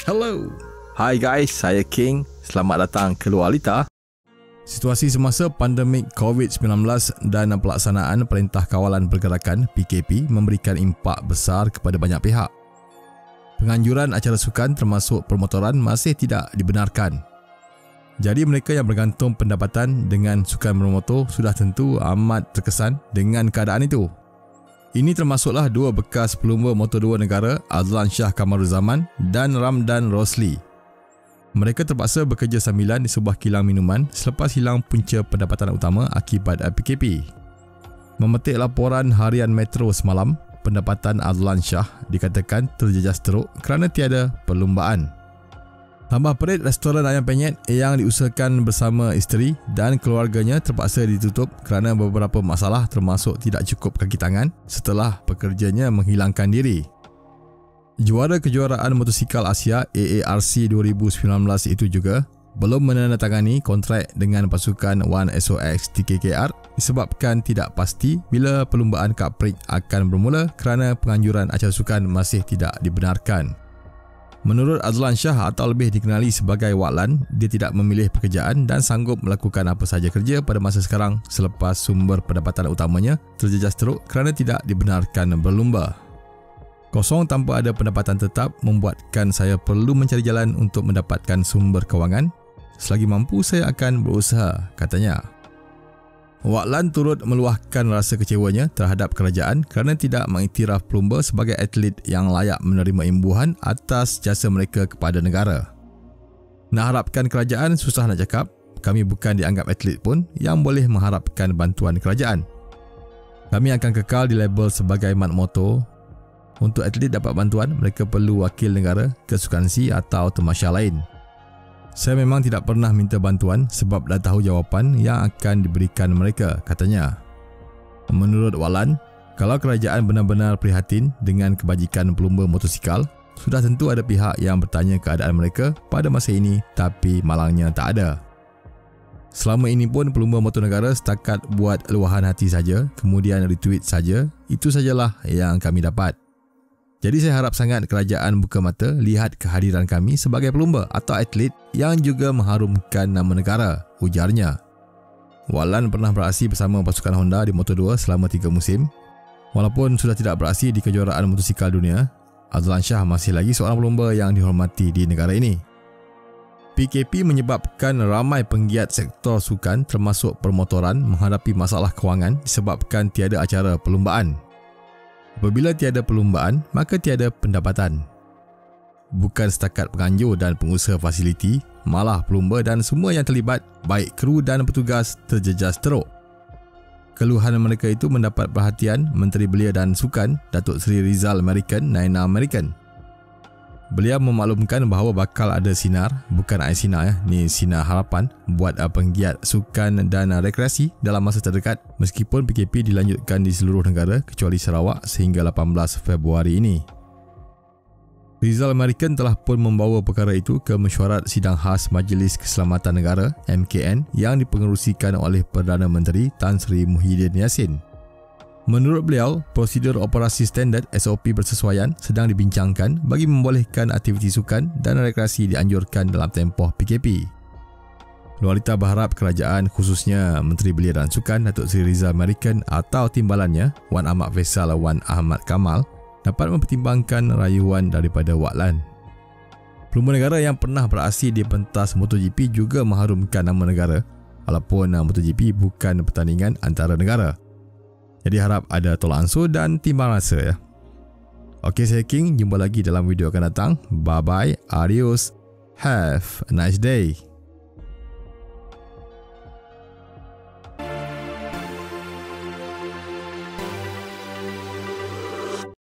Hello. Hai guys, saya King. Selamat datang ke Luar Lita. Situasi semasa pandemik COVID-19 dan pelaksanaan Perintah Kawalan Pergerakan PKP memberikan impak besar kepada banyak pihak. Penganjuran acara sukan termasuk permotoran masih tidak dibenarkan. Jadi mereka yang bergantung pendapatan dengan sukan bermotor sudah tentu amat terkesan dengan keadaan itu. Ini termasuklah dua bekas pelumba Moto2 negara, Azlan Shah Kamaruzaman dan Ramdan Rosli. Mereka terpaksa bekerja sambilan di sebuah kilang minuman selepas hilang punca pendapatan utama akibat PKP. Memetik laporan harian Metro semalam, pendapatan Azlan Shah dikatakan terjejas teruk kerana tiada perlumbaan. Tambah perit, restoran ayam penyet yang diusahakan bersama isteri dan keluarganya terpaksa ditutup kerana beberapa masalah termasuk tidak cukup kaki tangan setelah pekerjanya menghilangkan diri. Juara kejuaraan motosikal Asia AARC 2019 itu juga belum menandatangani kontrak dengan pasukan One SOX TKKR disebabkan tidak pasti bila perlumbaan Cup Prix akan bermula kerana penganjuran acara sukan masih tidak dibenarkan. Menurut Azlan Shah atau lebih dikenali sebagai Waklan, dia tidak memilih pekerjaan dan sanggup melakukan apa sahaja kerja pada masa sekarang selepas sumber pendapatan utamanya terjejas teruk kerana tidak dibenarkan berlumba. Kosong tanpa ada pendapatan tetap membuatkan saya perlu mencari jalan untuk mendapatkan sumber kewangan. Selagi mampu saya akan berusaha, katanya. Waklan turut meluahkan rasa kecewanya terhadap kerajaan kerana tidak mengiktiraf pelumba sebagai atlet yang layak menerima imbuhan atas jasa mereka kepada negara. Nak harapkan kerajaan susah nak cakap, kami bukan dianggap atlet pun yang boleh mengharapkan bantuan kerajaan. Kami akan kekal di label sebagai mat motor. Untuk atlet dapat bantuan, mereka perlu wakil negara, kesukansi atau temasya lain. Saya memang tidak pernah minta bantuan sebab dah tahu jawapan yang akan diberikan mereka, katanya. Menurut Waklan, kalau kerajaan benar-benar prihatin dengan kebajikan pelumba motosikal, sudah tentu ada pihak yang bertanya keadaan mereka pada masa ini tapi malangnya tak ada. Selama ini pun pelumba motor negara setakat buat luahan hati saja, kemudian retweet saja, itu sajalah yang kami dapat. Jadi saya harap sangat kerajaan buka mata lihat kehadiran kami sebagai pelumba atau atlet yang juga mengharumkan nama negara, ujarnya. Waklan pernah beraksi bersama pasukan Honda di Moto2 selama 3 musim. Walaupun sudah tidak beraksi di kejuaraan motosikal dunia, Azlan Shah masih lagi seorang pelumba yang dihormati di negara ini. PKP menyebabkan ramai penggiat sektor sukan termasuk permotoran menghadapi masalah kewangan disebabkan tiada acara perlumbaan. Apabila tiada perlumbaan, maka tiada pendapatan. Bukan setakat penganjur dan pengusaha fasiliti, malah pelumba dan semua yang terlibat, baik kru dan petugas, terjejas teruk. Keluhan mereka itu mendapat perhatian Menteri Belia dan Sukan, Datuk Seri Rizal American, Naina American. Beliau memaklumkan bahawa bakal ada sinar, bukan air sinar ni sinar harapan buat penggiat sukan dan rekreasi dalam masa terdekat meskipun PKP dilanjutkan di seluruh negara kecuali Sarawak sehingga 18 Februari ini. Rizal American telah pun membawa perkara itu ke mesyuarat sidang khas Majlis Keselamatan Negara MKN yang dipengerusikan oleh Perdana Menteri Tan Sri Muhyiddin Yassin. Menurut beliau, prosedur operasi standard SOP bersesuaian sedang dibincangkan bagi membolehkan aktiviti sukan dan rekreasi dianjurkan dalam tempoh PKP. Luar Lita berharap kerajaan khususnya Menteri Belia dan Sukan Datuk Seri Rizal American atau timbalannya Wan Ahmad Faisal Wan Ahmad Kamal dapat mempertimbangkan rayuan daripada Waklan. Pelumba negara yang pernah beraksi di pentas MotoGP juga mengharumkan nama negara walaupun MotoGP bukan pertandingan antara negara. Jadi harap ada tolak ansur dan timbang rasa ya. Okey, saya King. Jumpa lagi dalam video akan datang. Bye bye. Adios. Have a nice day.